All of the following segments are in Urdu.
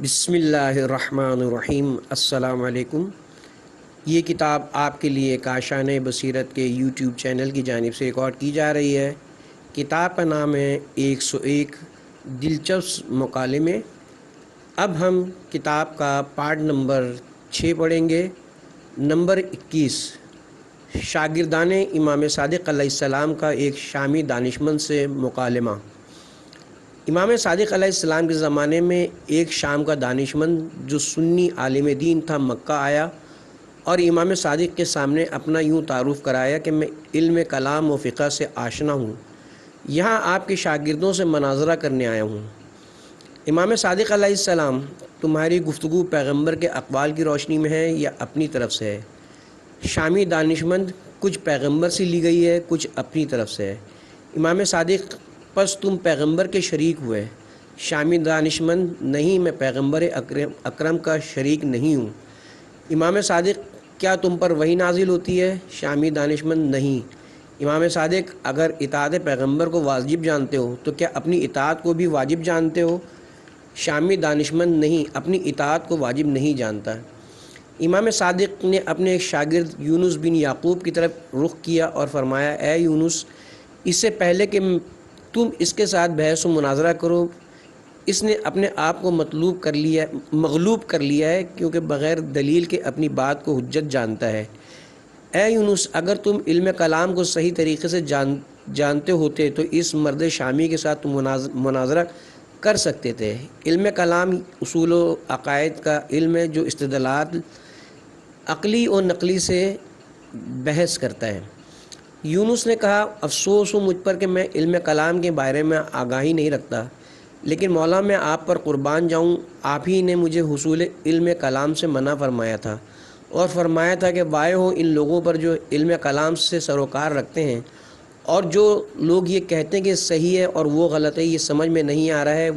بسم اللہ الرحمن الرحیم۔ السلام علیکم۔ یہ کتاب آپ کے لیے کاشان بصیرت کے یوٹیوب چینل کی جانب سے ریکارڈ کی جا رہی ہے۔ کتاب کا نام ہے 101 دلچسپ مکالمے۔ اب ہم کتاب کا پارٹ نمبر 6 پڑھیں گے۔ نمبر 21، شاگردان امام صادق علیہ السلام کا ایک شامی دانشمند سے مکالمہ۔ امام صادق علیہ السلام کے زمانے میں ایک شام کا دانشمند جو سنی عالم دین تھا مکہ آیا اور امام صادق کے سامنے اپنا یوں تعارف کرایا کہ میں علم کلام و فقہ سے آشنا ہوں، یہاں آپ کے شاگردوں سے مناظرہ کرنے آیا ہوں۔ امام صادق علیہ السلام، تمہاری گفتگو پیغمبر کے اقوال کی روشنی میں ہے یا اپنی طرف سے ہے؟ شامی دانشمند، کچھ پیغمبر سے لی گئی ہے، کچھ اپنی طرف سے ہے۔ امام صادق، پس تم پیغمبر کے شریک ہوئے؟ شامی دانشمند، نہیں، میں پیغمبر اکرم کا شریک نہیں ہوں۔ امام صادق، کیا تم پر وحی نازل ہوتی ہے؟ شامی دانشمند، نہیں۔ امام صادق، اگر اطاعت پیغمبر کو واجب جانتے ہو تو کیا اپنی اطاعت کو بھی واجب جانتے ہو؟ شامی دانشمند، نہیں، اپنی اطاعت کو واجب نہیں جانتا۔ امام صادق نے اپنے ایک شاگرد یونس بن یعقوب کی طرف رخ کیا اور فرمایا، اے یونس، اس سے پہلے کہ تم اس کے ساتھ بحث و مناظرہ کرو، اس نے اپنے آپ کو مغلوب کر لیا ہے، کیونکہ بغیر دلیل کے اپنی بات کو حجت جانتا ہے۔ اے یونس، اگر تم علم کلام کو صحیح طریقے سے جانتے ہوتے تو اس مرد شامی کے ساتھ تم مناظرہ کر سکتے تھے۔ علم کلام اصول و عقائد کا علم ہے جو استدلالات عقلی و نقلی سے بحث کرتا ہے۔ یونس نے کہا، افسوس ہو مجھ پر کہ میں علم کلام کے بارے میں آگاہی نہیں رکھتا، لیکن مولا میں آپ پر قربان جاؤں، آپ ہی نے مجھے حصول علم کلام سے منع فرمایا تھا اور فرمایا تھا کہ وائے ہو ان لوگوں پر جو علم کلام سے سروکار رکھتے ہیں اور جو لوگ یہ کہتے ہیں کہ صحیح ہے اور وہ غلط ہے، یہ سمجھ میں نہیں آ رہا ہے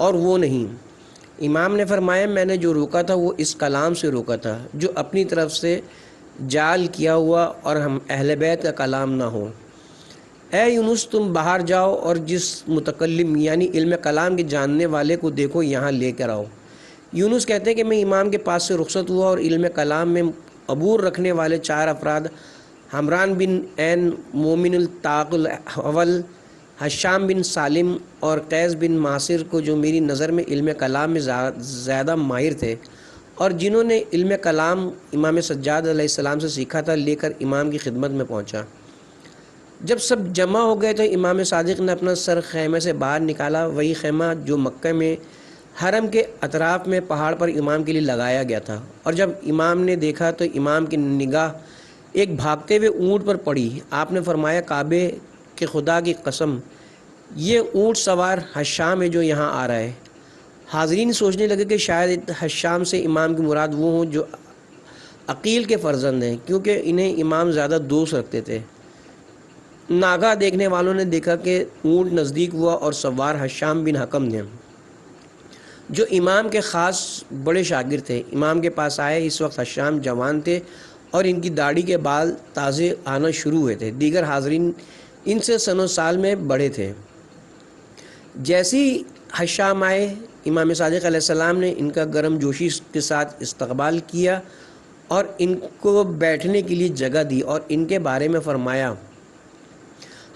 وہ نہیں۔ امام نے فرمایا، میں نے جو روکا تھا وہ اس کلام سے روکا تھا جو اپنی طرف سے جعل کیا ہوا اور ہم اہل بیت کا کلام نہ ہو۔ اے یونس، تم باہر جاؤ اور جس متکلم یعنی علم کلام کے جاننے والے کو دیکھو یہاں لے کر آؤ۔ یونس کہتے ہیں کہ میں امام کے پاس سے رخصت ہوا اور علم کلام میں عبور رکھنے والے 4 افراد، حمران بن عین، مومن الطاق الاول، حشام بن سالم اور قیس بن ماسر کو، جو میری نظر میں علم کلام میں زیادہ ماہر تھے اور جنہوں نے علم کلام امام سجاد علیہ السلام سے سیکھا تھا، لے کر امام کی خدمت میں پہنچا۔ جب سب جمع ہو گئے تو امام صادق نے اپنا سر خیمے سے باہر نکالا، وہی خیمہ جو مکہ میں حرم کے اطراف میں پہاڑ پر امام کے لیے لگایا گیا تھا، اور جب امام نے دیکھا تو امام کی نگاہ ایک بھاگتے ہوئے اونٹ پر پڑی۔ آپ نے فرمایا، کعبے کے خدا کی قسم، یہ اونٹ سوار حشام ہے جو یہاں آ رہا ہے۔ حاضرین سوچنے لگے کہ شاید حشام سے امام کی مراد وہ ہوں جو عقیل کے فرزند ہیں، کیونکہ انہیں امام زیادہ دوست رکھتے تھے۔ ناگاہ دیکھنے والوں نے دیکھا کہ اونٹ نزدیک ہوا اور سوار حشام بن حکم تھے، جو امام کے خاص بڑے شاگرد تھے۔ امام کے پاس آئے۔ اس وقت حشام جوان تھے اور ان کی داڑھی کے بال تازے آنا شروع ہوئے تھے۔ دیگر حاضرین ان سے سن و سال میں بڑے تھے۔ جیسی حشام آئے، امام صادق علیہ السلام نے ان کا گرم جوشی کے ساتھ استقبال کیا اور ان کو بیٹھنے کے لیے جگہ دی اور ان کے بارے میں فرمایا،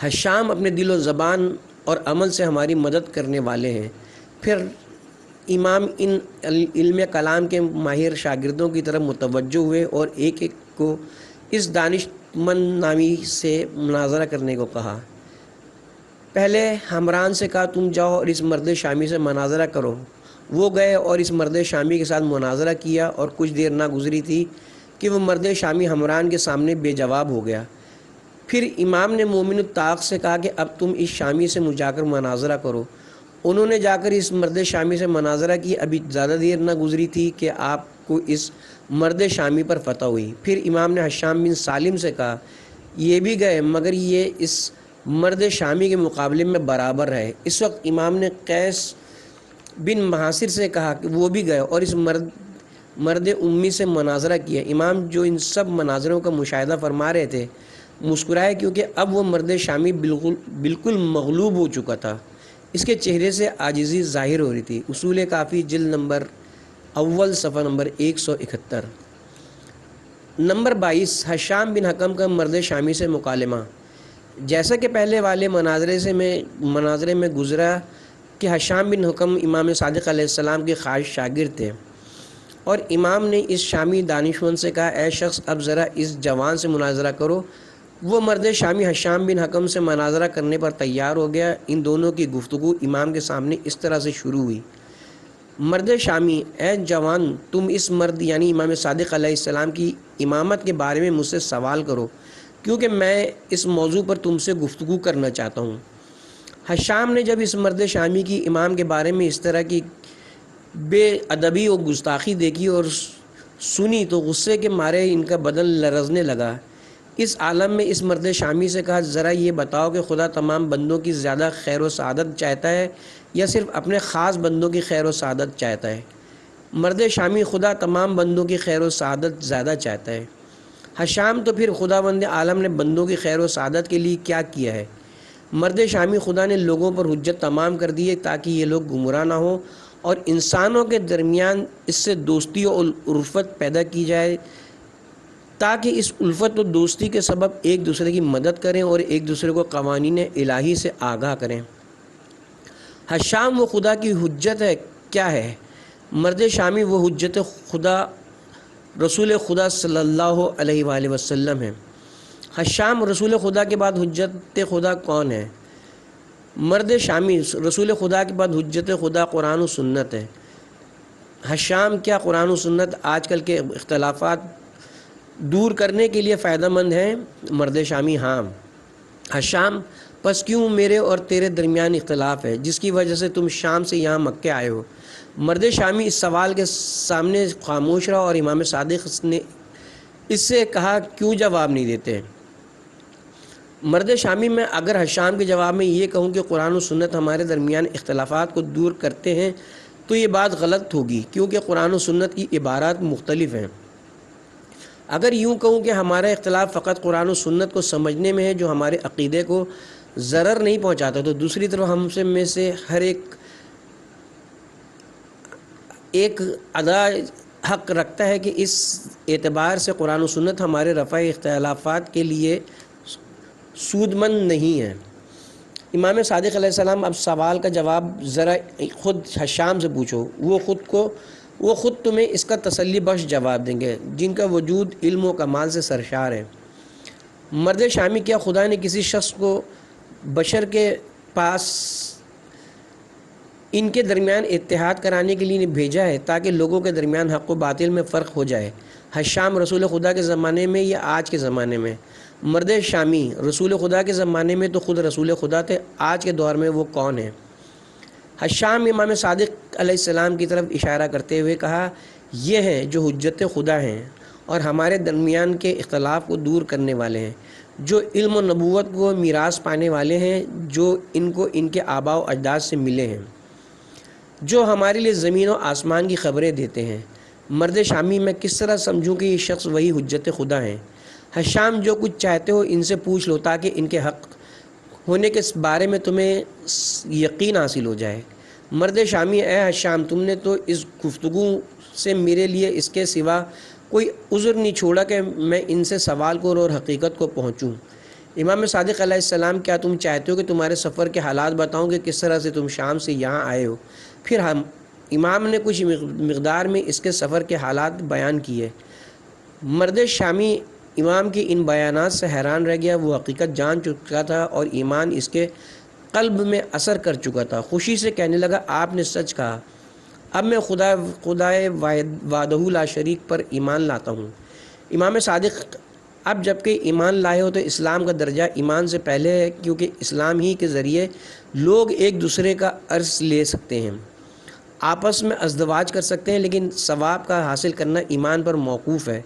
حشام اپنے دل و زبان اور عمل سے ہماری مدد کرنے والے ہیں۔ پھر امام ان علم کلام کے ماہر شاگردوں کی طرف متوجہ ہوئے اور ایک ایک کو اس دانشمند نامی سے مناظرہ کرنے کو کہا۔ پہلے حمران سے کہا، تم جاؤ اور اس مرد شامی سے مناظرہ کرو۔ وہ گئے اور اس مرد شامی کے ساتھ مناظرہ کیا، اور کچھ دیر نہ گزری تھی کہ وہ مرد شامی حمران کے سامنے بے جواب ہو گیا۔ پھر امام نے مومن الطاق سے کہا کہ اب تم اس شامی سے جا کر مناظرہ کرو۔ انہوں نے جا کر اس مرد شامی سے مناظرہ کی۔ ابھی زیادہ دیر نہ گزری تھی کہ آپ کو اس مرد شامی پر فتح ہوئی۔ پھر امام نے حشام بن سالم سے کہا، یہ بھی گئے مگر یہ اس مرد شامی کے مقابلے میں برابر رہے۔ اس وقت امام نے قیس بن ماسر سے کہا کہ وہ بھی گئے اور اس مرد امی سے مناظرہ کیا۔ امام جو ان سب مناظروں کا مشاہدہ فرما رہے تھے مسکرائے، کیونکہ اب وہ مرد شامی بالکل مغلوب ہو چکا تھا۔ اس کے چہرے سے عاجزی ظاہر ہو رہی تھی۔ اصول کافی جلد نمبر اول صفحہ نمبر 171۔ نمبر 22، حشام بن حکم کا مرد شامی سے مکالمہ۔ جیسا کہ پہلے والے مناظرے میں گزرا کہ حشام بن حکم امام صادق علیہ السلام کے خاص شاگرد تھے، اور امام نے اس شامی دانشمند سے کہا، اے شخص اب ذرا اس جوان سے مناظرہ کرو۔ وہ مرد شامی حشام بن حکم سے مناظرہ کرنے پر تیار ہو گیا۔ ان دونوں کی گفتگو امام کے سامنے اس طرح سے شروع ہوئی۔ مرد شامی: اے جوان، تم اس مرد یعنی امام صادق علیہ السلام کی امامت کے بارے میں مجھ سے سوال کرو، کیونکہ میں اس موضوع پر تم سے گفتگو کرنا چاہتا ہوں۔ حشام نے جب اس مرد شامی کی امام کے بارے میں اس طرح کی بے ادبی و گستاخی دیکھی اور سنی تو غصے کے مارے ان کا بدن لرزنے لگا۔ اس عالم میں اس مرد شامی سے کہا، ذرا یہ بتاؤ کہ خدا تمام بندوں کی زیادہ خیر و سعادت چاہتا ہے یا صرف اپنے خاص بندوں کی خیر و سعادت چاہتا ہے؟ مرد شامی: خدا تمام بندوں کی خیر و سعادت زیادہ چاہتا ہے۔ حشام: تو پھر خداوند عالم نے بندوں کی خیر و سعادت کے لیے کیا کیا ہے؟ مرد شامی: خدا نے لوگوں پر حجت تمام کر دی ہے تاکہ یہ لوگ گمراہ نہ ہوں اور انسانوں کے درمیان اس سے دوستی اور الفت پیدا کی جائے، تاکہ اس الفت و دوستی کے سبب ایک دوسرے کی مدد کریں اور ایک دوسرے کو قوانین الہی سے آگاہ کریں۔ حشام: وہ خدا کی حجت ہے کیا ہے؟ مرد شامی: وہ حجت خدا رسول خدا صلی اللہ علیہ وآلہ وسلم ہے۔ حشام: رسول خدا کے بعد حجت خدا کون ہے؟ مرد شامی: رسول خدا کے بعد حجت خدا قرآن و سنت ہے۔ حشام: کیا قرآن و سنت آج کل کے اختلافات دور کرنے کے لیے فائدہ مند ہیں؟ مرد شامی: ہاں۔ حشام: پس کیوں میرے اور تیرے درمیان اختلاف ہے جس کی وجہ سے تم شام سے یہاں مکہ آئے ہو؟ مرد شامی اس سوال کے سامنے خاموش رہا اور امام صادق نے اس سے کہا، کیوں جواب نہیں دیتے؟ مرد شامی: میں اگر حشام کے جواب میں یہ کہوں کہ قرآن و سنت ہمارے درمیان اختلافات کو دور کرتے ہیں تو یہ بات غلط ہوگی، کیونکہ قرآن و سنت کی عبارات مختلف ہیں۔ اگر یوں کہوں کہ ہمارا اختلاف فقط قرآن و سنت کو سمجھنے میں ہے جو ہمارے عقیدے کو ضرر نہیں پہنچاتا، تو دوسری طرف ہم میں سے ہر ایک ادا حق رکھتا ہے کہ اس اعتبار سے قرآن و سنت ہمارے رفع اختلافات کے لیے سود مند نہیں ہے۔ امام صادق علیہ السلام: اب سوال کا جواب ذرا خود حشام سے پوچھو، وہ خود تمہیں اس کا تسلی بخش جواب دیں گے جن کا وجود علم و کمال سے سرشار ہے۔ مرد شامی: کیا خدا نے کسی شخص کو بشر کے پاس ان کے درمیان اتحاد کرانے کے لیے بھیجا ہے تاکہ لوگوں کے درمیان حق و باطل میں فرق ہو جائے؟ حشام: رسول خدا کے زمانے میں یا آج کے زمانے میں؟ مرد شامی: رسول خدا کے زمانے میں تو خود رسول خدا تھے، آج کے دور میں وہ کون ہیں؟ حشام امام صادق علیہ السلام کی طرف اشارہ کرتے ہوئے کہا، یہ ہیں جو حجت خدا ہیں اور ہمارے درمیان کے اختلاف کو دور کرنے والے ہیں، جو علم و نبوت کو میراث پانے والے ہیں، جو ان کو ان کے آباء و اجداد سے ملے ہیں، جو ہمارے لیے زمین و آسمان کی خبریں دیتے ہیں۔ مرد شامی: میں کس طرح سمجھوں کہ یہ شخص وہی حجت خدا ہیں؟ حشام: جو کچھ چاہتے ہو ان سے پوچھ لو تاکہ ان کے حق ہونے کے بارے میں تمہیں یقین حاصل ہو جائے۔ مرد شامی: اے حشام، تم نے تو اس گفتگو سے میرے لیے اس کے سوا کوئی عذر نہیں چھوڑا کہ میں ان سے سوال کروں اور حقیقت کو پہنچوں۔ امام صادق علیہ السلام: کیا تم چاہتے ہو کہ تمہارے سفر کے حالات بتاؤں کہ کس طرح سے تم شام سے یہاں آئے ہو؟ پھر امام نے کچھ مقدار میں اس کے سفر کے حالات بیان کیے۔ مرد شامی امام کی ان بیانات سے حیران رہ گیا۔ وہ حقیقت جان چکا تھا اور ایمان اس کے قلب میں اثر کر چکا تھا۔ خوشی سے کہنے لگا، آپ نے سچ کہا، اب میں خدائے وحدہ لا شریک پر ایمان لاتا ہوں۔ امام صادق: اب جب کہ ایمان لائے ہو تو اسلام کا درجہ ایمان سے پہلے ہے، کیونکہ اسلام ہی کے ذریعے لوگ ایک دوسرے کا عرض لے سکتے ہیں، آپس میں ازدواج کر سکتے ہیں، لیکن ثواب کا حاصل کرنا ایمان پر موقوف ہے۔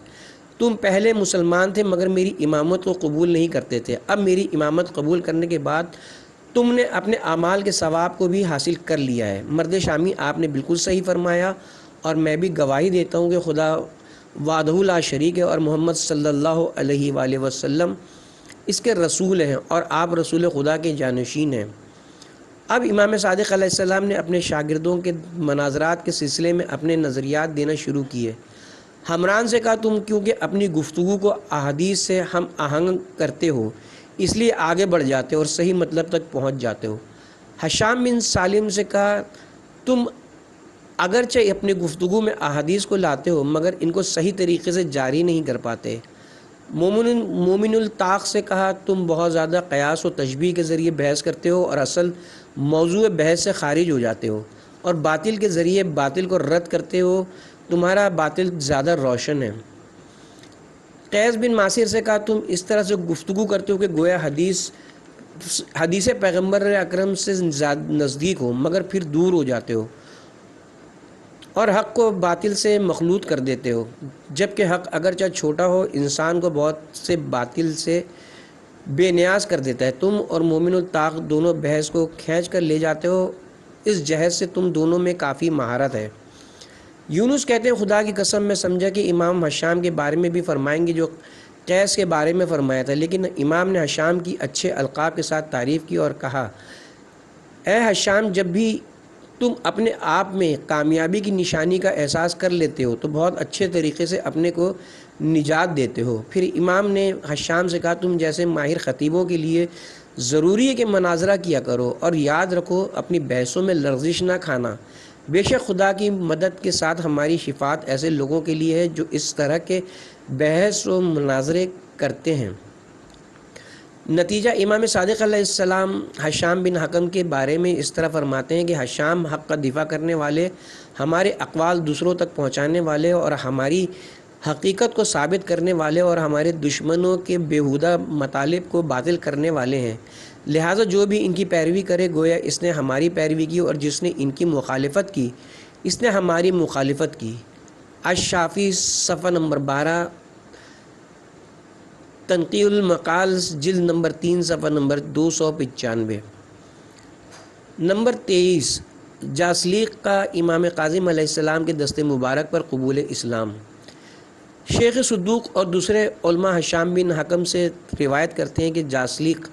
تم پہلے مسلمان تھے مگر میری امامت کو قبول نہیں کرتے تھے، اب میری امامت قبول کرنے کے بعد تم نے اپنے اعمال کے ثواب کو بھی حاصل کر لیا ہے۔ مرد شامی: آپ نے بالکل صحیح فرمایا، اور میں بھی گواہی دیتا ہوں کہ خدا وحدہ لا شریک ہے اور محمد صلی اللہ علیہ وآلہ وسلم اس کے رسول ہیں اور آپ رسول خدا کے جانشین ہیں۔ اب امام صادق علیہ السلام نے اپنے شاگردوں کے مناظرات کے سلسلے میں اپنے نظریات دینا شروع کیے۔ حمران سے کہا تم کیونکہ اپنی گفتگو کو احادیث سے ہم آہنگ کرتے ہو اس لیے آگے بڑھ جاتے ہو اور صحیح مطلب تک پہنچ جاتے ہو۔ حشام بن سالم سے کہا تم اگرچہ اپنی گفتگو میں احادیث کو لاتے ہو مگر ان کو صحیح طریقے سے جاری نہیں کر پاتے۔ مومن الطاق سے کہا تم بہت زیادہ قیاس و تشبیہ کے ذریعے بحث کرتے ہو اور اصل موضوع بحث سے خارج ہو جاتے ہو اور باطل کے ذریعے باطل کو رد کرتے ہو، تمہارا باطل زیادہ روشن ہے۔ قیس بن ماسر سے کہا تم اس طرح سے گفتگو کرتے ہو کہ گویا حدیث پیغمبر اکرم سے نزدیک ہو مگر پھر دور ہو جاتے ہو اور حق کو باطل سے مخلوط کر دیتے ہو، جبکہ حق اگرچہ چھوٹا ہو انسان کو بہت سے باطل سے بے نیاز کر دیتا ہے۔ تم اور مومن الطاق دونوں بحث کو کھینچ کر لے جاتے ہو، اس جہت سے تم دونوں میں کافی مہارت ہے۔ یونس کہتے ہیں خدا کی قسم میں سمجھا کہ امام حشام کے بارے میں بھی فرمائیں گے جو قیس کے بارے میں فرمایا تھا، لیکن امام نے حشام کی اچھے القاب کے ساتھ تعریف کی اور کہا اے حشام جب بھی تم اپنے آپ میں کامیابی کی نشانی کا احساس کر لیتے ہو تو بہت اچھے طریقے سے اپنے کو نجات دیتے ہو۔ پھر امام نے حشام سے کہا تم جیسے ماہر خطیبوں کے لیے ضروری ہے کہ مناظرہ کیا کرو اور یاد رکھو اپنی بحثوں میں لرزش نہ کھانا، بے شک خدا کی مدد کے ساتھ ہماری شفاعت ایسے لوگوں کے لیے ہے جو اس طرح کے بحث و مناظرے کرتے ہیں۔ نتیجہ امام صادق علیہ السلام حشام بن حکم کے بارے میں اس طرح فرماتے ہیں کہ حشام حق کا دفاع کرنے والے، ہمارے اقوال دوسروں تک پہنچانے والے اور ہماری حقیقت کو ثابت کرنے والے اور ہمارے دشمنوں کے بیہودہ مطالب کو باطل کرنے والے ہیں، لہٰذا جو بھی ان کی پیروی کرے گویا اس نے ہماری پیروی کی اور جس نے ان کی مخالفت کی اس نے ہماری مخالفت کی۔ الشافی صفحہ نمبر 12، تنقیح المقال جلد نمبر 3 صفحہ نمبر 295۔ نمبر 23، جاسلیق کا امام کاظم علیہ السلام کے دست مبارک پر قبول اسلام۔ شیخ صدوق اور دوسرے علماء حشام بن حکم سے روایت کرتے ہیں کہ جاسلیق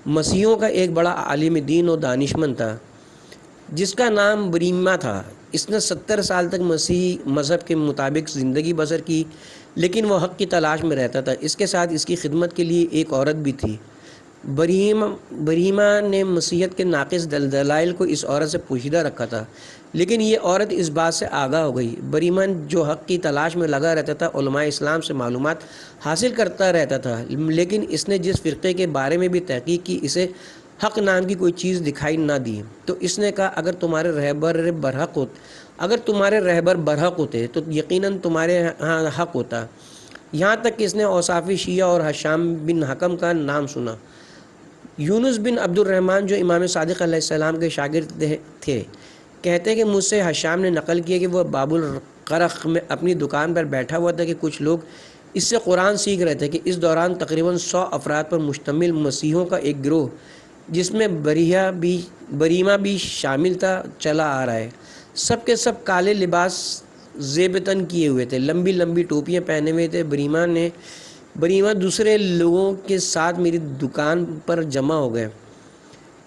مسیحیوں کا ایک بڑا عالم دین و دانشمند تھا جس کا نام بریما تھا۔ اس نے 70 سال تک مسیحی مذہب کے مطابق زندگی بسر کی، لیکن وہ حق کی تلاش میں رہتا تھا۔ اس کے ساتھ اس کی خدمت کے لیے ایک عورت بھی تھی۔ بریما نے مسیحیت کے ناقص دلائل کو اس عورت سے پوشیدہ رکھا تھا، لیکن یہ عورت اس بات سے آگاہ ہو گئی۔ بریما جو حق کی تلاش میں لگا رہتا تھا علماء اسلام سے معلومات حاصل کرتا رہتا تھا، لیکن اس نے جس فرقے کے بارے میں بھی تحقیق کی اسے حق نام کی کوئی چیز دکھائی نہ دی، تو اس نے کہا اگر تمہارے رہبر برحق ہوتے تو یقیناً تمہارے ہاں حق ہوتا۔ یہاں تک کہ اس نے اوصاف شیعہ اور حشام بن حکم کا نام سنا۔ یونس بن عبد الرحمن جو امام صادق علیہ السلام کے شاگرد تھے کہتے ہیں کہ مجھ سے حشام نے نقل کیا کہ وہ باب القرق میں اپنی دکان پر بیٹھا ہوا تھا کہ کچھ لوگ اس سے قرآن سیکھ رہے تھے کہ اس دوران تقریباً 100 افراد پر مشتمل مسیحیوں کا ایک گروہ جس میں بریما بھی شامل تھا چلا آ رہا ہے۔ سب کے سب کالے لباس زیب تن کیے ہوئے تھے، لمبی لمبی ٹوپیاں پہنے ہوئے تھے۔ بریما دوسرے لوگوں کے ساتھ میری دکان پر جمع ہو گئے۔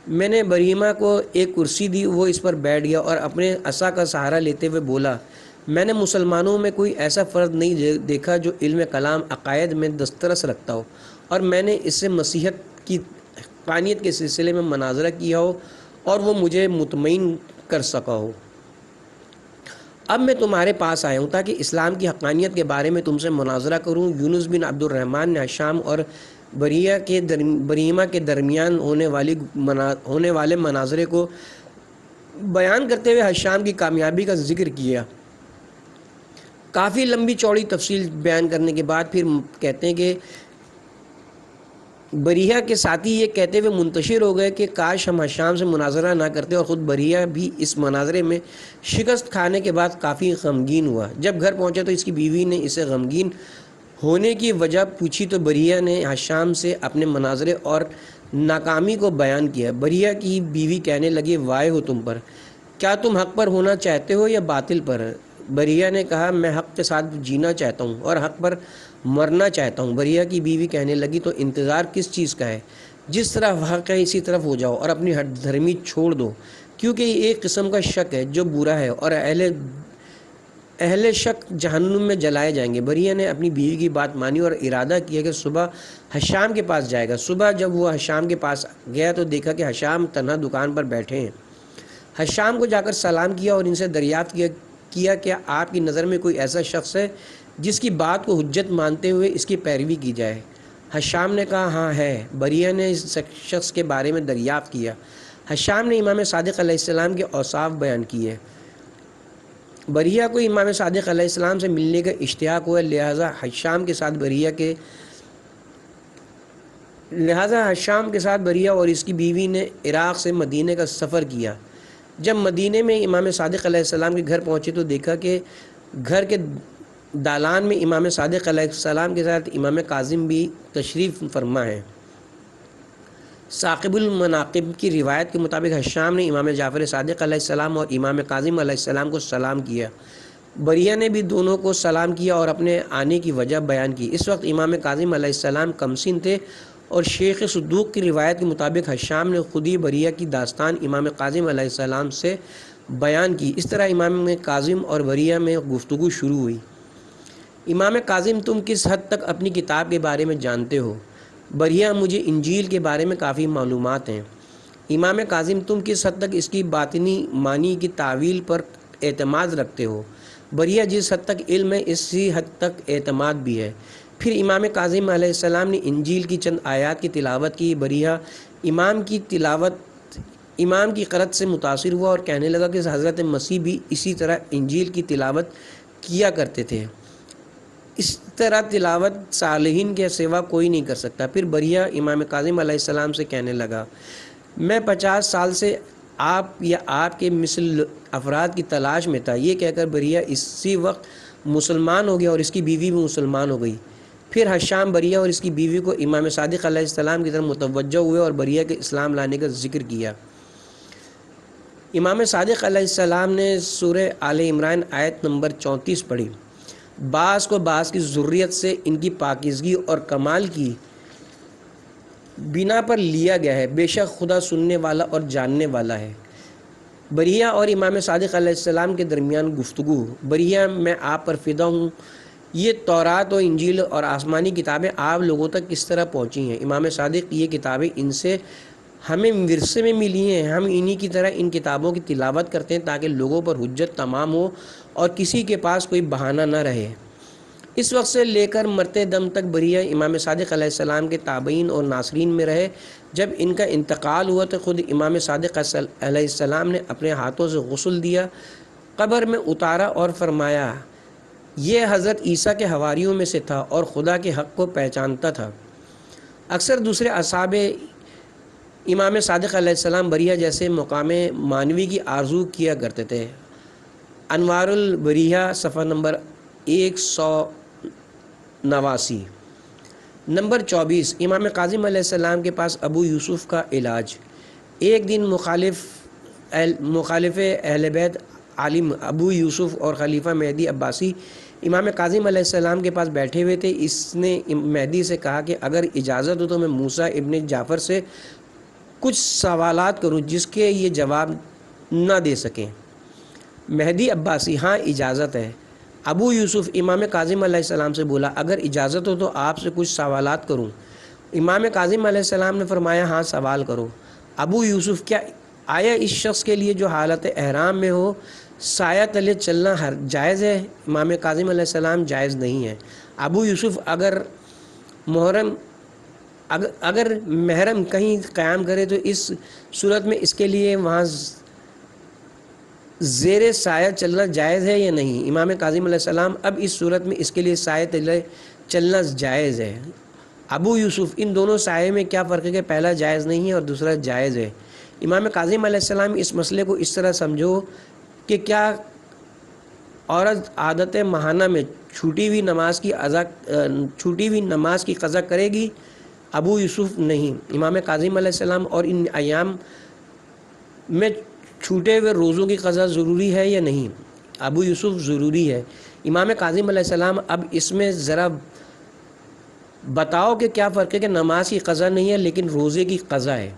میں نے بریما کو ایک کرسی دی، وہ اس پر بیٹھ گیا اور اپنے عصا کا سہارا لیتے ہوئے بولا میں نے مسلمانوں میں کوئی ایسا فرد نہیں دیکھا جو علم کلام عقائد میں دسترس رکھتا ہو اور میں نے اس سے مسیحیت کی حقانیت کے سلسلے میں مناظرہ کیا ہو اور وہ مجھے مطمئن کر سکا ہو۔ اب میں تمہارے پاس آیا ہوں تاکہ اسلام کی حقانیت کے بارے میں تم سے مناظرہ کروں۔ یونس بن عبد الرحمن نے حشام اور بریما کے درمیان ہونے والے مناظرے کو بیان کرتے ہوئے حشام کی کامیابی کا ذکر کیا۔ کافی لمبی چوڑی تفصیل بیان کرنے کے بعد پھر کہتے ہیں کہ بریہ کے ساتھی یہ کہتے ہوئے منتشر ہو گئے کہ کاش ہم حشام سے مناظرہ نہ کرتے، اور خود بریہ بھی اس مناظرے میں شکست کھانے کے بعد کافی غمگین ہوا۔ جب گھر پہنچا تو اس کی بیوی نے اسے غمگین ہونے کی وجہ پوچھی تو بریہ نے حشام سے اپنے مناظرے اور ناکامی کو بیان کیا۔ بریہ کی بیوی کہنے لگی وائے ہو تم پر، کیا تم حق پر ہونا چاہتے ہو یا باطل پر؟ بریہ نے کہا میں حق کے ساتھ جینا چاہتا ہوں اور حق پر مرنا چاہتا ہوں۔ بریہ کی بیوی کہنے لگی تو انتظار کس چیز کا ہے؟ جس طرح واقع ہے اسی طرف ہو جاؤ اور اپنی ہٹ دھرمی چھوڑ دو، کیونکہ یہ ایک قسم کا شک ہے جو برا ہے اور اہل شک جہنم میں جلائے جائیں گے۔ بریہ نے اپنی بیوی کی بات مانی اور ارادہ کیا کہ صبح حشام کے پاس جائے گا۔ صبح جب وہ حشام کے پاس گیا تو دیکھا کہ حشام تنہا دکان پر بیٹھے ہیں۔ حشام کو جا کر سلام کیا اور ان سے دریافت کیا کہ آپ کی نظر میں کوئی ایسا شخص ہے جس کی بات کو حجت مانتے ہوئے اس کی پیروی کی جائے؟ حشام نے کہا ہاں ہے۔ بریہ نے اس شخص کے بارے میں دریافت کیا۔ حشام نے امام صادق علیہ السلام کے اوصاف بیان کیے۔ بریہ کو امام صادق علیہ السلام سے ملنے کا اشتیاق ہوا، لہٰذا حشام کے ساتھ بریہ اور اس کی بیوی نے عراق سے مدینے کا سفر کیا۔ جب مدینے میں امام صادق علیہ السلام کے گھر پہنچے تو دیکھا کہ گھر کے دالان میں امام صادق علیہ السلام کے ساتھ امام کاظم بھی تشریف فرما ہے۔ ثاقب المناقب کی روایت کے مطابق حشام نے امام جعفر صادق علیہ السلام اور امام کاظم علیہ السلام کو سلام کیا۔ بریہ نے بھی دونوں کو سلام کیا اور اپنے آنے کی وجہ بیان کی۔ اس وقت امام کاظم علیہ السلام کمسن تھے اور شیخ صدوق کی روایت کے مطابق حشام نے خود ہی بریہ کی داستان امام کاظم علیہ السلام سے بیان کی۔ اس طرح امام کاظم اور بریہ میں گفتگو شروع ہوئی۔ امام کاظم، تم کس حد تک اپنی کتاب کے بارے میں جانتے ہو؟ بریہ، مجھے انجیل کے بارے میں کافی معلومات ہیں۔ امام کاظم، تم کس حد تک اس کی باطنی معنی کی تعویل پر اعتماد رکھتے ہو؟ بریہ، جس حد تک علم ہے اسی حد تک اعتماد بھی ہے۔ پھر امام کاظم علیہ السلام نے انجیل کی چند آیات کی تلاوت کی۔ بریہ امام کی قرأت سے متاثر ہوا اور کہنے لگا کہ حضرت مسیح بھی اسی طرح انجیل کی تلاوت کیا کرتے تھے۔ اس طرح تلاوت صالحین کے سوا کوئی نہیں کر سکتا۔ پھر بریہ امام کاظم علیہ السلام سے کہنے لگا، میں 50 سال سے آپ یا آپ کے مثل افراد کی تلاش میں تھا۔ یہ کہہ کر بریہ اسی وقت مسلمان ہو گیا اور اس کی بیوی بھی مسلمان ہو گئی۔ پھر حشام بریہ اور اس کی بیوی کو امام صادق علیہ السلام کی طرف متوجہ ہوئے اور بریہ کے اسلام لانے کا ذکر کیا۔ امام صادق علیہ السلام نے سورہ آل عمران آیت نمبر 34 پڑھی۔ بعض کو بعض کی ذریت سے ان کی پاکیزگی اور کمال کی بنا پر لیا گیا ہے، بے شک خدا سننے والا اور جاننے والا ہے۔ بریہ اور امام صادق علیہ السلام کے درمیان گفتگو۔ بریہ، میں آپ پر فدا ہوں، یہ تورات و انجیل اور آسمانی کتابیں آپ لوگوں تک کس طرح پہنچی ہیں؟ امام صادق، یہ کتابیں ان سے ہمیں ورثے میں ملی ہیں، ہم انہی کی طرح ان کتابوں کی تلاوت کرتے ہیں تاکہ لوگوں پر حجت تمام ہو اور کسی کے پاس کوئی بہانہ نہ رہے۔ اس وقت سے لے کر مرتے دم تک بریہ امام صادق علیہ السلام کے تابعین اور ناصرین میں رہے۔ جب ان کا انتقال ہوا تو خود امام صادق علیہ السلام نے اپنے ہاتھوں سے غسل دیا، قبر میں اتارا اور فرمایا، یہ حضرت عیسیٰ کے حواریوں میں سے تھا اور خدا کے حق کو پہچانتا تھا۔ اکثر دوسرے اصحاب امام صادق علیہ السلام بریہ جیسے مقام معنوی کی آرزو کیا کرتے تھے۔ انوار البریہ، صفحہ نمبر 189۔ نمبر 24، امام کاظم علیہ السلام کے پاس ابو یوسف کا علاج۔ ایک دن مخالف اہل بیت عالم ابو یوسف اور خلیفہ مہدی عباسی امام کاظم علیہ السلام کے پاس بیٹھے ہوئے تھے۔ اس نے مہدی سے کہا کہ اگر اجازت ہو تو میں موسیٰ ابن جعفر سے کچھ سوالات کروں جس کے یہ جواب نہ دے سکیں۔ مہدی عباسی، ہاں اجازت ہے۔ ابو یوسف امام کاظم علیہ السلام سے بولا، اگر اجازت ہو تو آپ سے کچھ سوالات کروں؟ امام کاظم علیہ السلام نے فرمایا، ہاں سوال کرو۔ ابو یوسف، کیا آیا اس شخص کے لیے جو حالت احرام میں ہو سایہ تلے چلنا جائز ہے؟ امام کاظم علیہ السلام، جائز نہیں ہے۔ ابو یوسف، اگر محرم کہیں قیام کرے تو اس صورت میں اس کے لیے وہاں زیر سایہ چلنا جائز ہے یا نہیں؟ امام کاظم علیہ السلام، اب اس صورت میں اس کے لیے سایہ تلے چلنا جائز ہے۔ ابو یوسف، ان دونوں سائے میں کیا فرق ہے کہ پہلا جائز نہیں ہے اور دوسرا جائز ہے؟ امام کاظم علیہ السلام، اس مسئلے کو اس طرح سمجھو کہ کیا عورت عادت ماہانہ میں چھوٹی ہوئی نماز کی قضا کرے گی؟ ابو یوسف، نہیں۔ امام کاظم علیہ السلام، اور ان ایام میں چھوٹے ہوئے روزوں کی قضا ضروری ہے یا نہیں؟ ابو یوسف، ضروری ہے۔ امام کاظم علیہ السلام، اب اس میں ذرا بتاؤ کہ کیا فرق ہے کہ نماز کی قضا نہیں ہے لیکن روزے کی قضا ہے۔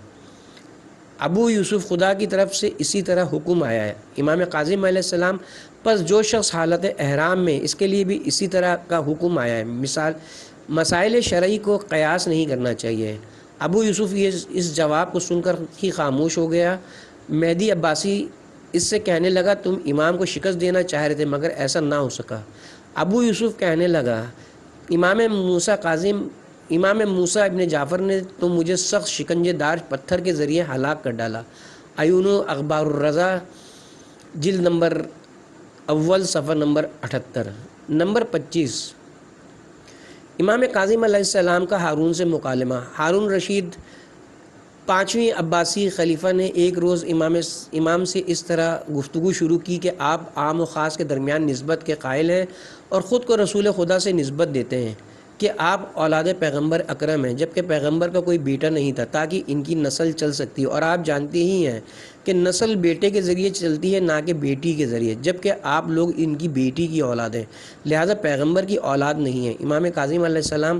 ابو یوسف خدا کی طرف سے اسی طرح حکم آیا ہے۔ امام کاظم علیہ السلام پس جو شخص حالت احرام میں، اس کے لیے بھی اسی طرح کا حکم آیا ہے۔ مسائل شرعی کو قیاس نہیں کرنا چاہیے۔ ابو یوسف اس جواب کو سن کر ہی خاموش ہو گیا۔ مہدی عباسی اس سے کہنے لگا تم امام کو شکست دینا چاہ رہے تھے مگر ایسا نہ ہو سکا۔ ابو یوسف کہنے لگا امام موسیٰ ابن جعفر نے تو مجھے سخت شکنجے دار پتھر کے ذریعے ہلاک کر ڈالا۔ عیون و اخبار الرضا جلد نمبر اول صفحہ نمبر 78۔ نمبر 25، امام کاظم علیہ السلام کا ہارون سے مکالمہ۔ ہارون رشید 5ویں عباسی خلیفہ نے ایک روز امام سے اس طرح گفتگو شروع کی کہ آپ عام و خاص کے درمیان نسبت کے قائل ہیں اور خود کو رسول خدا سے نسبت دیتے ہیں کہ آپ اولاد پیغمبر اکرم ہیں، جبکہ پیغمبر کا کوئی بیٹا نہیں تھا تاکہ ان کی نسل چل سکتی، اور آپ جانتے ہی ہیں کہ نسل بیٹے کے ذریعے چلتی ہے نہ کہ بیٹی کے ذریعے، جبکہ آپ لوگ ان کی بیٹی کی اولاد ہیں، لہذا پیغمبر کی اولاد نہیں ہے۔ امام کاظم علیہ السلام،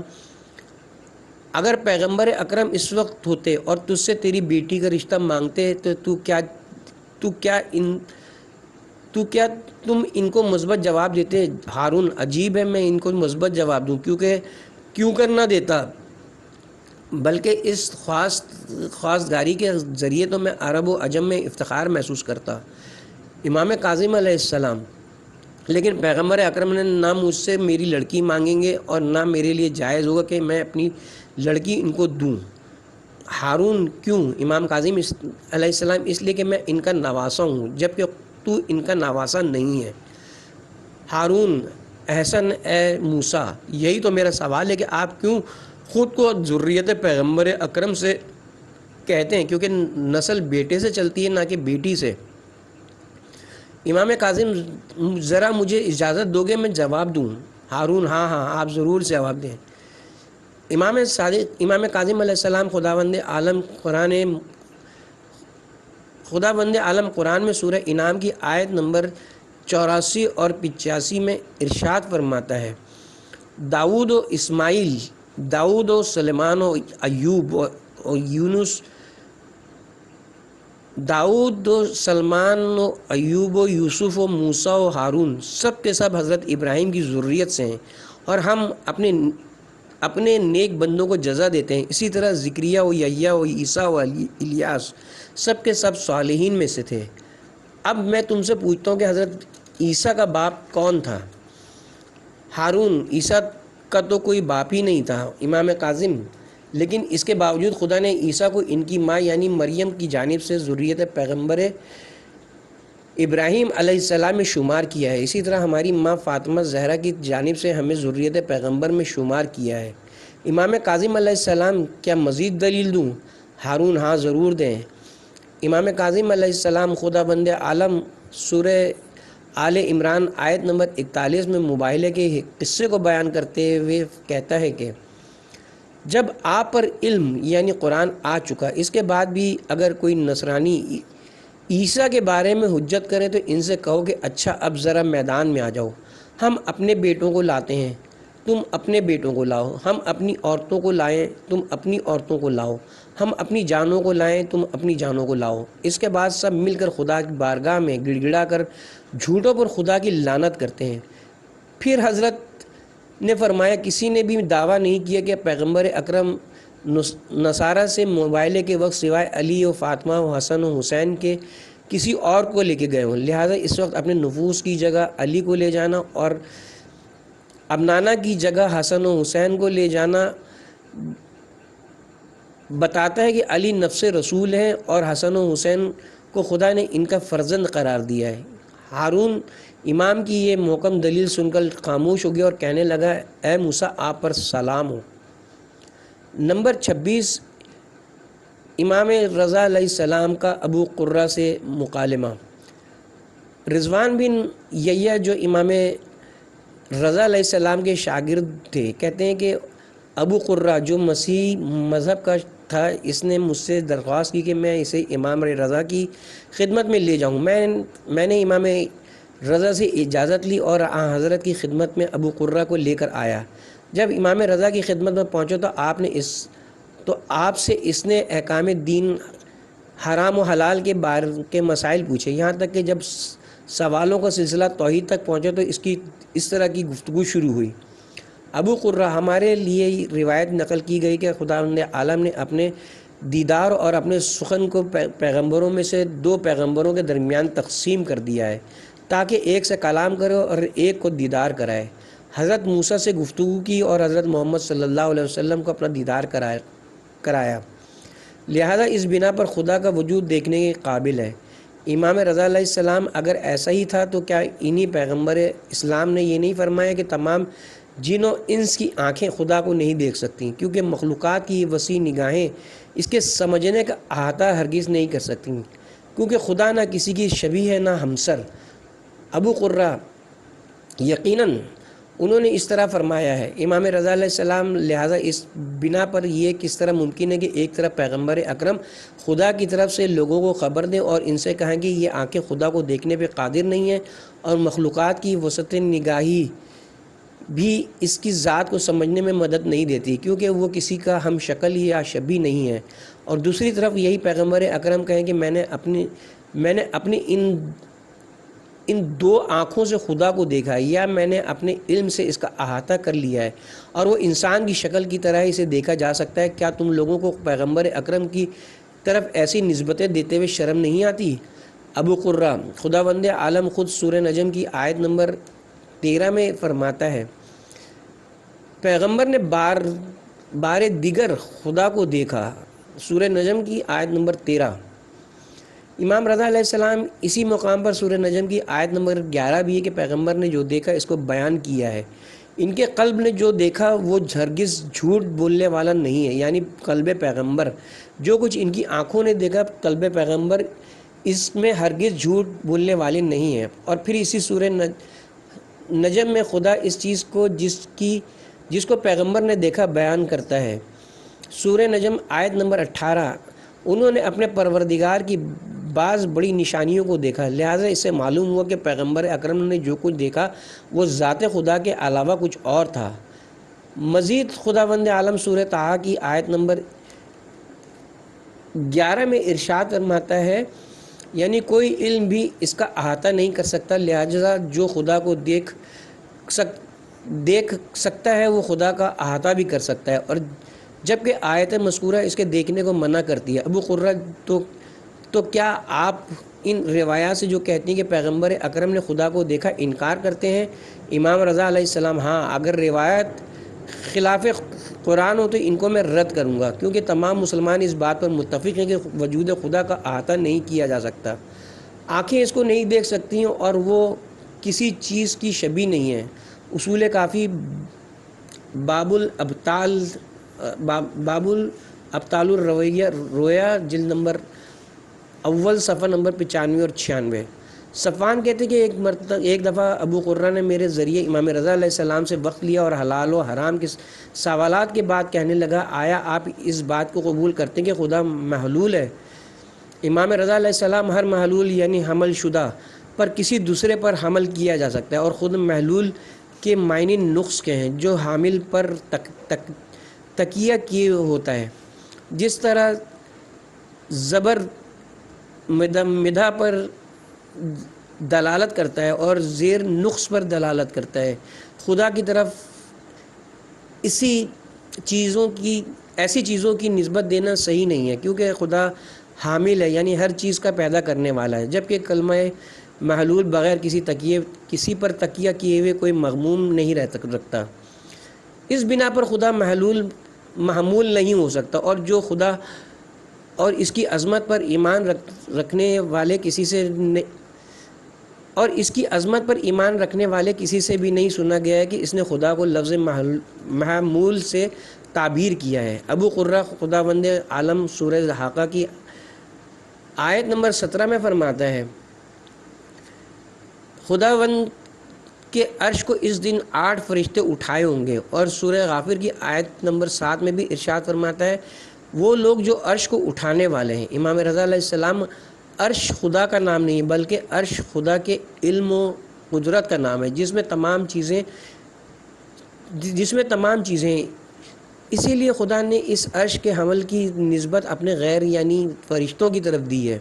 اگر پیغمبر اکرم اس وقت ہوتے اور تجھ سے تیری بیٹی کا رشتہ مانگتے تو تم ان کو مثبت جواب دیتے؟ ہارون، عجیب ہے میں ان کو مثبت جواب دوں، کیوں کر نہ دیتا، بلکہ اس خواستگاری کے ذریعے تو میں عرب و عجم میں افتخار محسوس کرتا۔ امام کاظم علیہ السلام، لیکن پیغمبر اکرم نے نہ مجھ سے میری لڑکی مانگیں گے اور نہ میرے لیے جائز ہوگا کہ میں اپنی لڑکی ان کو دوں۔ ہارون، کیوں؟ امام کاظم علیہ السلام، اس لیے کہ میں ان کا نواسا ہوں جبکہ تو ان کا نواسا نہیں ہے۔ ہارون، احسن اے موسیٰ، یہی تو میرا سوال ہے کہ آپ کیوں خود کو ذریت پیغمبر اکرم سے کہتے ہیں، کیونکہ نسل بیٹے سے چلتی ہے نہ کہ بیٹی سے۔ امام کاظم، ذرا مجھے اجازت دو گے میں جواب دوں؟ ہارون، ہاں آپ ضرور جواب دیں۔ امام کاظم علیہ السلام، خداوند عالم قرآن میں سورہ انعام کی آیت نمبر 84 اور 85 میں ارشاد فرماتا ہے، داؤد و سلیمان و ایوب و یونس، داؤد و سلمان و ایوب و یوسف و موسیٰ و ہارون سب کے سب حضرت ابراہیم کی ذریت سے ہیں، اور ہم اپنے نیک بندوں کو جزا دیتے ہیں۔ اسی طرح زکریا و یحییٰ و عیسیٰ و الیاس سب کے سب صالحین میں سے تھے۔ اب میں تم سے پوچھتا ہوں کہ حضرت عیسیٰ کا باپ کون تھا؟ ہارون، عیسیٰ کا تو کوئی باپ ہی نہیں تھا۔ امام کاظم، لیکن اس کے باوجود خدا نے عیسیٰ کو ان کی ماں یعنی مریم کی جانب سے ذریت پیغمبر ابراہیم علیہ السلام میں شمار کیا ہے، اسی طرح ہماری ماں فاطمہ زہرا کی جانب سے ہمیں ذریت پیغمبر میں شمار کیا ہے۔ امام کاظم علیہ السلام، کیا مزید دلیل دوں؟ ہارون، ہاں ضرور دیں۔ امام کاظم علیہ السلام، خداوند عالم سورہ آل عمران آیت نمبر 41 میں مباہلے کے قصے کو بیان کرتے ہوئے کہتا ہے کہ جب آپ پر علم یعنی قرآن آ چکا، اس کے بعد بھی اگر کوئی نصرانی عیسیٰ کے بارے میں حجت کرے تو ان سے کہو کہ اچھا اب ذرا میدان میں آ جاؤ، ہم اپنے بیٹوں کو لاتے ہیں، تم اپنے بیٹوں کو لاؤ، ہم اپنی عورتوں کو لائیں، تم اپنی عورتوں کو لاؤ، ہم اپنی جانوں کو لائیں، تم اپنی جانوں کو لاؤ۔ اس کے بعد سب مل کر خدا کی بارگاہ میں گڑ گڑا کر جھوٹوں پر خدا کی لعنت کرتے ہیں۔ پھر حضرت نے فرمایا، کسی نے بھی دعویٰ نہیں کیا کہ پیغمبر اکرم نصارہ سے مباہلے کے وقت سوائے علی و فاطمہ و حسن و حسین کے کسی اور کو لے کے گئے ہوں، لہٰذا اس وقت اپنے نفوس کی جگہ علی کو لے جانا اور ابنانا کی جگہ حسن و حسین کو لے جانا بتاتا ہے کہ علی نفس رسول ہیں اور حسن و حسین کو خدا نے ان کا فرزند قرار دیا ہے۔ ہارون امام کی یہ محکم دلیل سن کر خاموش ہو گیا اور کہنے لگا، اے موسیٰ، آپ پر سلام ہو۔ نمبر 26، امام رضا علیہ السلام کا ابو قرہ سے مکالمہ۔ رضوان بن یحییٰ جو امام رضا علیہ السلام کے شاگرد تھے کہتے ہیں کہ ابو قرہ جو مسیح مذہب کا تھا، اس نے مجھ سے درخواست کی کہ میں اسے امام رضا کی خدمت میں لے جاؤں۔ میں نے امام رضا سے اجازت لی اور حضرت کی خدمت میں ابو قرہ کو لے کر آیا۔ جب امام رضا کی خدمت میں پہنچے تو آپ سے اس نے احکام دین، حرام و حلال کے مسائل پوچھے، یہاں تک کہ جب سوالوں کا سلسلہ توحید تک پہنچے تو اس طرح کی گفتگو شروع ہوئی۔ ابو قرہ، ہمارے لیے روایت نقل کی گئی کہ خداوند عالم نے اپنے دیدار اور اپنے سخن کو پیغمبروں میں سے 2 پیغمبروں کے درمیان تقسیم کر دیا ہے تاکہ ایک سے کلام کرے اور ایک کو دیدار کرائے۔ حضرت موسیٰ سے گفتگو کی اور حضرت محمد صلی اللہ علیہ وسلم کو اپنا دیدار کرایا، لہذا اس بنا پر خدا کا وجود دیکھنے کے قابل ہے۔ امام رضا علیہ السلام اگر ایسا ہی تھا تو کیا انہی پیغمبر اسلام نے یہ نہیں فرمایا کہ تمام جن و انس کی آنکھیں خدا کو نہیں دیکھ سکتی، کیونکہ مخلوقات کی وسیع نگاہیں اس کے سمجھنے کا احاطہ ہرگز نہیں کر سکتی، کیونکہ خدا نہ کسی کی شبیہ ہے نہ ہمسر۔ ابو قرہ، یقیناً انہوں نے اس طرح فرمایا ہے۔ امام رضا علیہ السلام، لہٰذا اس بنا پر یہ کس طرح ممکن ہے کہ ایک طرف پیغمبر اکرم خدا کی طرف سے لوگوں کو خبر دیں اور ان سے کہیں کہ یہ آنکھیں خدا کو دیکھنے پہ قادر نہیں ہیں، اور مخلوقات کی وسعت نگاہی بھی اس کی ذات کو سمجھنے میں مدد نہیں دیتی، کیونکہ وہ کسی کا ہم شکل یا شبیہ نہیں ہے، اور دوسری طرف یہی پیغمبر اکرم کہیں کہ میں نے اپنی ان 2 آنکھوں سے خدا کو دیکھا ہے، یا میں نے اپنے علم سے اس کا احاطہ کر لیا ہے اور وہ انسان کی شکل کی طرح اسے دیکھا جا سکتا ہے۔ کیا تم لوگوں کو پیغمبر اکرم کی طرف ایسی نسبتیں دیتے ہوئے شرم نہیں آتی؟ ابو قرہ، خداوند عالم خود سورہ نجم کی آیت نمبر 13 میں فرماتا ہے، پیغمبر نے بار دیگر خدا کو دیکھا۔ سورہ نجم کی آیت نمبر 13۔ امام رضا علیہ السلام اسی مقام پر سورہ نجم کی آیت نمبر 11 بھی ہے کہ پیغمبر نے جو دیکھا اس کو بیان کیا ہے۔ ان کے قلب نے جو دیکھا وہ ہرگز جھوٹ بولنے والا نہیں ہے، یعنی قلب پیغمبر، جو کچھ ان کی آنکھوں نے دیکھا قلب پیغمبر اس میں ہرگز جھوٹ بولنے والے نہیں ہیں۔ اور پھر اسی سورہ نجم میں خدا اس چیز کو جس کو پیغمبر نے دیکھا بیان کرتا ہے۔ سورہ نجم آیت نمبر 18، انہوں نے اپنے پروردگار کی بعض بڑی نشانیوں کو دیکھا، لہٰذا اس سے معلوم ہوا کہ پیغمبر اکرم نے جو کچھ دیکھا وہ ذات خدا کے علاوہ کچھ اور تھا۔ مزید خداوند عالم سورہ طٰہٰ کی آیت نمبر 11 میں ارشاد فرماتا ہے، یعنی کوئی علم بھی اس کا احاطہ نہیں کر سکتا، لہٰذا جو خدا کو دیکھ سکتا ہے وہ خدا کا احاطہ بھی کر سکتا ہے، اور جبکہ آیت مذکورہ اس کے دیکھنے کو منع کرتی ہے۔ ابو قرہ، تو کیا آپ ان روایات سے جو کہتی ہیں کہ پیغمبر اکرم نے خدا کو دیکھا انکار کرتے ہیں؟ امام رضا علیہ السلام، ہاں، اگر روایت خلاف قرآن ہو تو ان کو میں رد کروں گا، کیونکہ تمام مسلمان اس بات پر متفق ہیں کہ وجود خدا کا احاطہ نہیں کیا جا سکتا، آنکھیں اس کو نہیں دیکھ سکتی ہیں اور وہ کسی چیز کی شبیہ نہیں ہے۔ اصول کافی باب الابطال الرویا جلد نمبر اول صفحہ نمبر 95 اور 96۔ صفوان کہتے کہ ایک دفعہ ابو قرہ نے میرے ذریعے امام رضا علیہ السلام سے وقت لیا اور حلال و حرام کے سوالات کے بعد کہنے لگا، آیا آپ اس بات کو قبول کرتے ہیں کہ خدا محلول ہے؟ امام رضا علیہ السلام، ہر محلول یعنی حمل شدہ پر کسی دوسرے پر حمل کیا جا سکتا ہے، اور خود محلول کے معنی نقص کے ہیں جو حامل پر تکیہ کیے ہوتا ہے، جس طرح زبر مدح پر دلالت کرتا ہے اور زیر نقص پر دلالت کرتا ہے۔ خدا کی طرف ایسی چیزوں کی نسبت دینا صحیح نہیں ہے، کیونکہ خدا حامل ہے، یعنی ہر چیز کا پیدا کرنے والا ہے، جبکہ کلمہ محلول بغیر کسی پر تکیہ کیے ہوئے کوئی مضمون نہیں رکھتا۔ اس بنا پر خدا محمول نہیں ہو سکتا، اور جو خدا اور اس کی عظمت پر ایمان رکھنے والے کسی سے بھی نہیں سنا گیا ہے کہ اس نے خدا کو لفظ محمول سے تعبیر کیا ہے۔ ابو قرہ، خداوند عالم سورہ حاقہ کی آیت نمبر 17 میں فرماتا ہے، خداوند کے عرش کو اس دن 8 فرشتے اٹھائے ہوں گے، اور سورہ غافر کی آیت نمبر 7 میں بھی ارشاد فرماتا ہے، وہ لوگ جو عرش کو اٹھانے والے ہیں۔ امام رضا علیہ السلام، عرش خدا کا نام نہیں بلکہ عرش خدا کے علم و قدرت کا نام ہے، جس میں تمام چیزیں جس میں تمام چیزیں، اسی لیے خدا نے اس عرش کے حمل کی نسبت اپنے غیر یعنی فرشتوں کی طرف دی ہے۔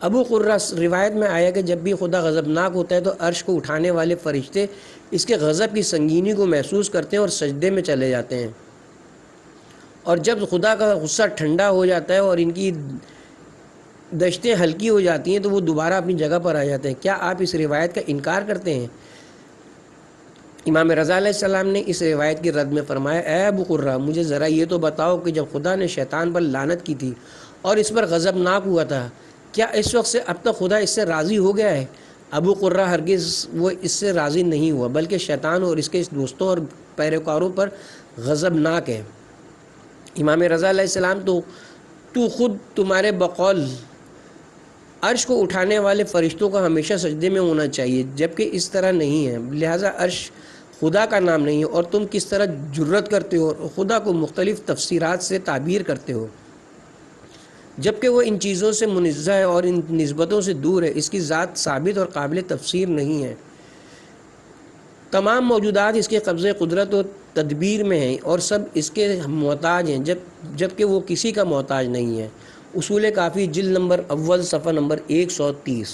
ابو قرہ روایت میں آیا کہ جب بھی خدا غضبناک ہوتا ہے تو عرش کو اٹھانے والے فرشتے اس کے غضب کی سنگینی کو محسوس کرتے ہیں اور سجدے میں چلے جاتے ہیں، اور جب خدا کا غصہ ٹھنڈا ہو جاتا ہے اور ان کی دشتیں ہلکی ہو جاتی ہیں تو وہ دوبارہ اپنی جگہ پر آ جاتے ہیں۔ کیا آپ اس روایت کا انکار کرتے ہیں؟ امام رضا علیہ السلام نے اس روایت کی رد میں فرمایا، اے ابو قرہ، مجھے ذرا یہ تو بتاؤ کہ جب خدا نے شیطان پر لعنت کی تھی اور اس پر غضبناک ہوا تھا، کیا اس وقت سے اب تک خدا اس سے راضی ہو گیا ہے؟ ابو قرہ ہرگز وہ اس سے راضی نہیں ہوا، بلکہ شیطان اور اس کے دوستوں اور پیروکاروں پر غضبناک ہے۔ امام رضا علیہ السلام تو خود تمہارے بقول عرش کو اٹھانے والے فرشتوں کو ہمیشہ سجدے میں ہونا چاہیے، جبکہ اس طرح نہیں ہے، لہٰذا عرش خدا کا نام نہیں ہے، اور تم کس طرح جرت کرتے ہو اور خدا کو مختلف تفسیرات سے تعبیر کرتے ہو، جبکہ وہ ان چیزوں سے منزہ ہے اور ان نسبتوں سے دور ہے، اس کی ذات ثابت اور قابل تفسیر نہیں ہے۔ تمام موجودات اس کے قبضے قدرت و تدبیر میں ہیں اور سب اس کے محتاج ہیں، جبکہ وہ کسی کا محتاج نہیں ہے۔ اصول کافی جلد نمبر اول صفحہ نمبر 130۔